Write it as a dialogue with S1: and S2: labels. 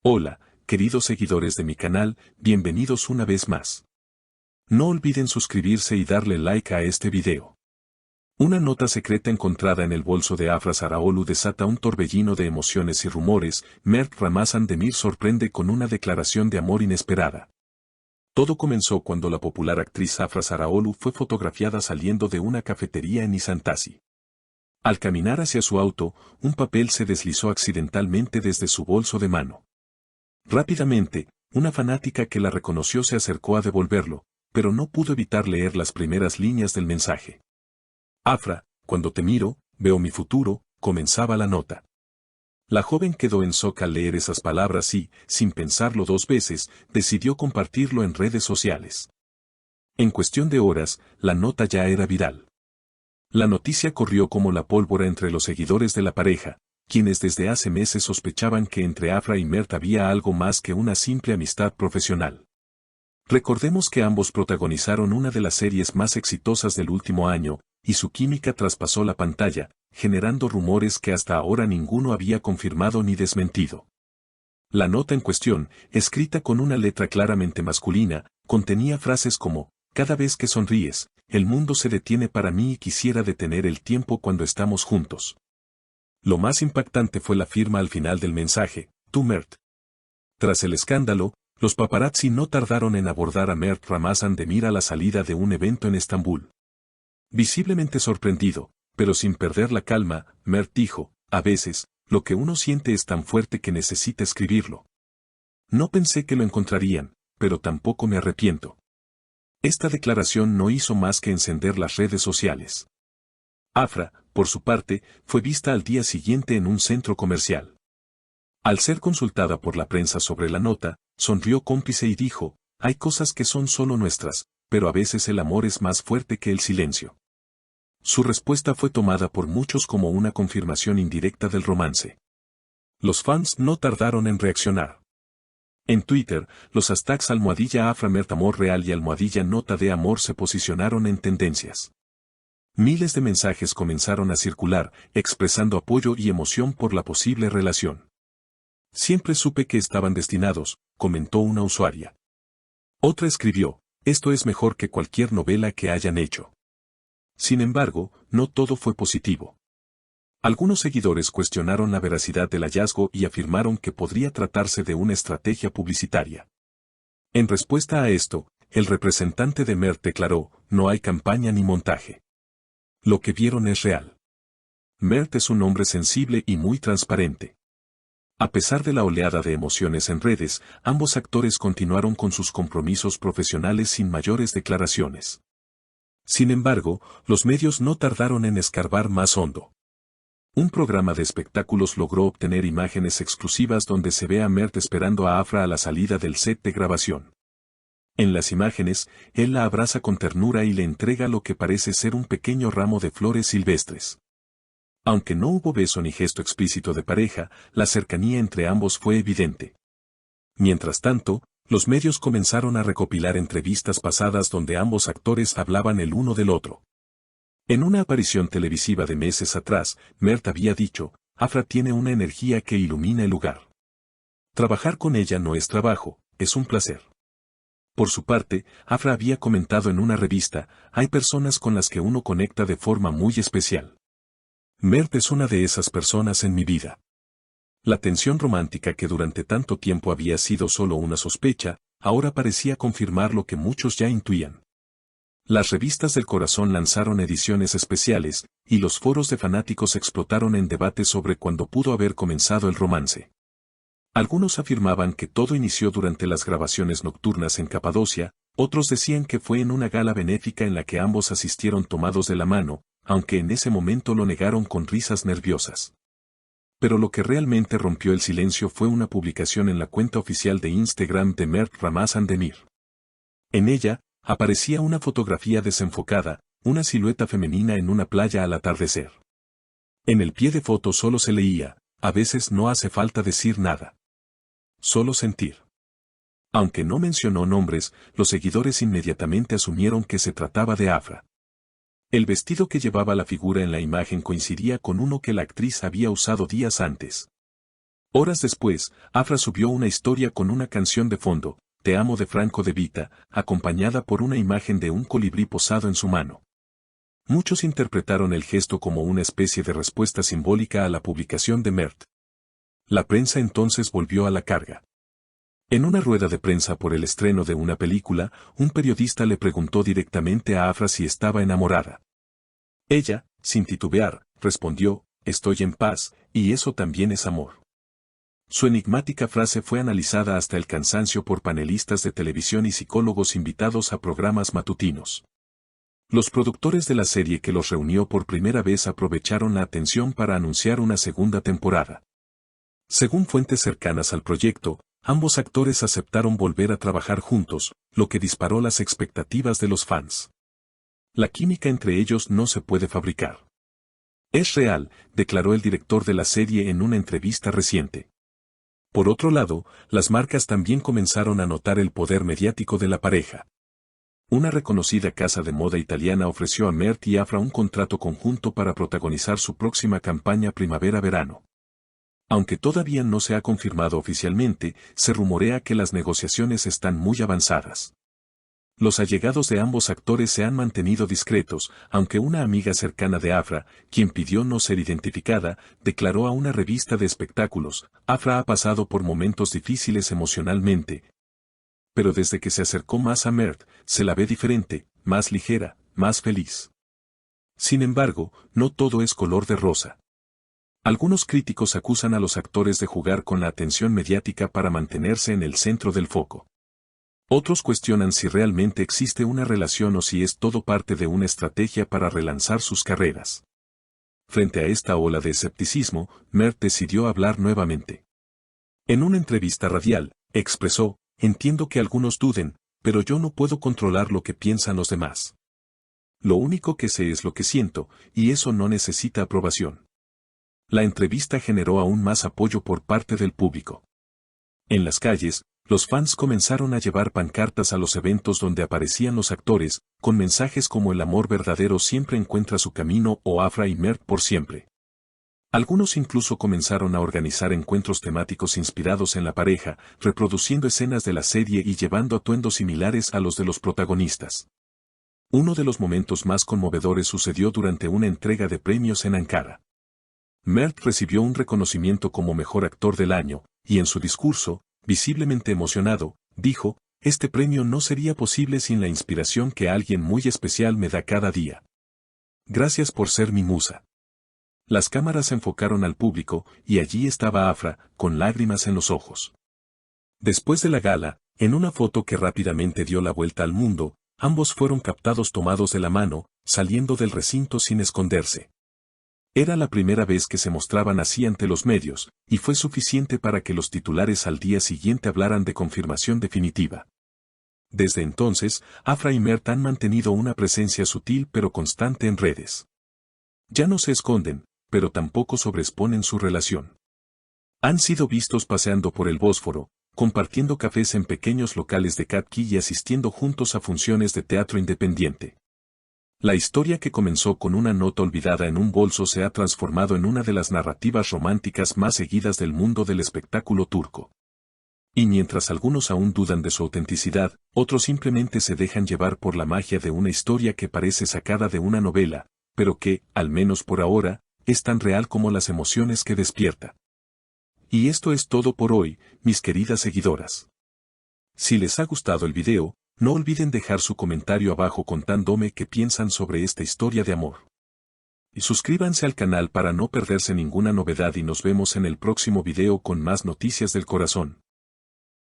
S1: Hola, queridos seguidores de mi canal, bienvenidos una vez más. No olviden suscribirse y darle like a este video. Una nota secreta encontrada en el bolso de Afra Saraaolu desata un torbellino de emociones y rumores. Mert Ramazan Demir sorprende con una declaración de amor inesperada. Todo comenzó cuando la popular actriz Afra Saraaolu fue fotografiada saliendo de una cafetería en Isantasi. Al caminar hacia su auto, un papel se deslizó accidentalmente desde su bolso de mano. Rápidamente, una fanática que la reconoció se acercó a devolverlo, pero no pudo evitar leer las primeras líneas del mensaje. Afra, cuando te miro, veo mi futuro, comenzaba la nota. La joven quedó en shock al leer esas palabras y, sin pensarlo dos veces, decidió compartirlo en redes sociales. En cuestión de horas, la nota ya era viral. La noticia corrió como la pólvora entre los seguidores de la pareja, quienes desde hace meses sospechaban que entre Afra y Mert había algo más que una simple amistad profesional. Recordemos que ambos protagonizaron una de las series más exitosas del último año, y su química traspasó la pantalla, generando rumores que hasta ahora ninguno había confirmado ni desmentido. La nota en cuestión, escrita con una letra claramente masculina, contenía frases como: cada vez que sonríes, el mundo se detiene para mí y quisiera detener el tiempo cuando estamos juntos. Lo más impactante fue la firma al final del mensaje: tú Mert. Tras el escándalo, los paparazzi no tardaron en abordar a Mert Ramazan Demir a la salida de un evento en Estambul. Visiblemente sorprendido, pero sin perder la calma, Mert dijo: a veces, lo que uno siente es tan fuerte que necesita escribirlo. No pensé que lo encontrarían, pero tampoco me arrepiento. Esta declaración no hizo más que encender las redes sociales. Afra, por su parte, fue vista al día siguiente en un centro comercial. Al ser consultada por la prensa sobre la nota, sonrió cómplice y dijo: hay cosas que son solo nuestras, pero a veces el amor es más fuerte que el silencio. Su respuesta fue tomada por muchos como una confirmación indirecta del romance. Los fans no tardaron en reaccionar. En Twitter, los hashtags #Afra Mert Amor Real y #Nota de Amor se posicionaron en tendencias. Miles de mensajes comenzaron a circular, expresando apoyo y emoción por la posible relación. Siempre supe que estaban destinados, comentó una usuaria. Otra escribió: esto es mejor que cualquier novela que hayan hecho. Sin embargo, no todo fue positivo. Algunos seguidores cuestionaron la veracidad del hallazgo y afirmaron que podría tratarse de una estrategia publicitaria. En respuesta a esto, el representante de Mert declaró: no hay campaña ni montaje. Lo que vieron es real. Mert es un hombre sensible y muy transparente. A pesar de la oleada de emociones en redes, ambos actores continuaron con sus compromisos profesionales sin mayores declaraciones. Sin embargo, los medios no tardaron en escarbar más hondo. Un programa de espectáculos logró obtener imágenes exclusivas donde se ve a Mert esperando a Afra a la salida del set de grabación. En las imágenes, él la abraza con ternura y le entrega lo que parece ser un pequeño ramo de flores silvestres. Aunque no hubo beso ni gesto explícito de pareja, la cercanía entre ambos fue evidente. Mientras tanto, los medios comenzaron a recopilar entrevistas pasadas donde ambos actores hablaban el uno del otro. En una aparición televisiva de meses atrás, Mert había dicho: Afra tiene una energía que ilumina el lugar. Trabajar con ella no es trabajo, es un placer. Por su parte, Afra había comentado en una revista: hay personas con las que uno conecta de forma muy especial. Mert es una de esas personas en mi vida. La tensión romántica que durante tanto tiempo había sido solo una sospecha, ahora parecía confirmar lo que muchos ya intuían. Las revistas del corazón lanzaron ediciones especiales, y los foros de fanáticos explotaron en debate sobre cuándo pudo haber comenzado el romance. Algunos afirmaban que todo inició durante las grabaciones nocturnas en Capadocia, otros decían que fue en una gala benéfica en la que ambos asistieron tomados de la mano, aunque en ese momento lo negaron con risas nerviosas. Pero lo que realmente rompió el silencio fue una publicación en la cuenta oficial de Instagram de Mert Ramazan Demir. En ella, aparecía una fotografía desenfocada, una silueta femenina en una playa al atardecer. En el pie de foto solo se leía: a veces no hace falta decir nada. Solo sentir. Aunque no mencionó nombres, los seguidores inmediatamente asumieron que se trataba de Afra. El vestido que llevaba la figura en la imagen coincidía con uno que la actriz había usado días antes. Horas después, Afra subió una historia con una canción de fondo, Te amo de Franco De Vita, acompañada por una imagen de un colibrí posado en su mano. Muchos interpretaron el gesto como una especie de respuesta simbólica a la publicación de Mert. La prensa entonces volvió a la carga. En una rueda de prensa por el estreno de una película, un periodista le preguntó directamente a Afra si estaba enamorada. Ella, sin titubear, respondió, estoy en paz, y eso también es amor. Su enigmática frase fue analizada hasta el cansancio por panelistas de televisión y psicólogos invitados a programas matutinos. Los productores de la serie que los reunió por primera vez aprovecharon la atención para anunciar una segunda temporada. Según fuentes cercanas al proyecto, ambos actores aceptaron volver a trabajar juntos, lo que disparó las expectativas de los fans. La química entre ellos no se puede fabricar. Es real, declaró el director de la serie en una entrevista reciente. Por otro lado, las marcas también comenzaron a notar el poder mediático de la pareja. Una reconocida casa de moda italiana ofreció a Mert y Afra un contrato conjunto para protagonizar su próxima campaña primavera-verano. Aunque todavía no se ha confirmado oficialmente, se rumorea que las negociaciones están muy avanzadas. Los allegados de ambos actores se han mantenido discretos, aunque una amiga cercana de Afra, quien pidió no ser identificada, declaró a una revista de espectáculos, Afra ha pasado por momentos difíciles emocionalmente. Pero desde que se acercó más a Mert, se la ve diferente, más ligera, más feliz. Sin embargo, no todo es color de rosa. Algunos críticos acusan a los actores de jugar con la atención mediática para mantenerse en el centro del foco. Otros cuestionan si realmente existe una relación o si es todo parte de una estrategia para relanzar sus carreras. Frente a esta ola de escepticismo, Mert decidió hablar nuevamente. En una entrevista radial, expresó, entiendo que algunos duden, pero yo no puedo controlar lo que piensan los demás. Lo único que sé es lo que siento, y eso no necesita aprobación. La entrevista generó aún más apoyo por parte del público. En las calles, los fans comenzaron a llevar pancartas a los eventos donde aparecían los actores, con mensajes como el amor verdadero siempre encuentra su camino o Afra y Mert por siempre. Algunos incluso comenzaron a organizar encuentros temáticos inspirados en la pareja, reproduciendo escenas de la serie y llevando atuendos similares a los de los protagonistas. Uno de los momentos más conmovedores sucedió durante una entrega de premios en Ankara. Mert recibió un reconocimiento como mejor actor del año, y en su discurso, visiblemente emocionado, dijo, este premio no sería posible sin la inspiración que alguien muy especial me da cada día. Gracias por ser mi musa. Las cámaras enfocaron al público, y allí estaba Afra, con lágrimas en los ojos. Después de la gala, en una foto que rápidamente dio la vuelta al mundo, ambos fueron captados tomados de la mano, saliendo del recinto sin esconderse. Era la primera vez que se mostraban así ante los medios, y fue suficiente para que los titulares al día siguiente hablaran de confirmación definitiva. Desde entonces, Afra y Mert han mantenido una presencia sutil pero constante en redes. Ya no se esconden, pero tampoco sobreexponen su relación. Han sido vistos paseando por el Bósforo, compartiendo cafés en pequeños locales de Katki y asistiendo juntos a funciones de teatro independiente. La historia que comenzó con una nota olvidada en un bolso se ha transformado en una de las narrativas románticas más seguidas del mundo del espectáculo turco. Y mientras algunos aún dudan de su autenticidad, otros simplemente se dejan llevar por la magia de una historia que parece sacada de una novela, pero que, al menos por ahora, es tan real como las emociones que despierta. Y esto es todo por hoy, mis queridas seguidoras. Si les ha gustado el video, no olviden dejar su comentario abajo contándome qué piensan sobre esta historia de amor. Y suscríbanse al canal para no perderse ninguna novedad y nos vemos en el próximo video con más noticias del corazón.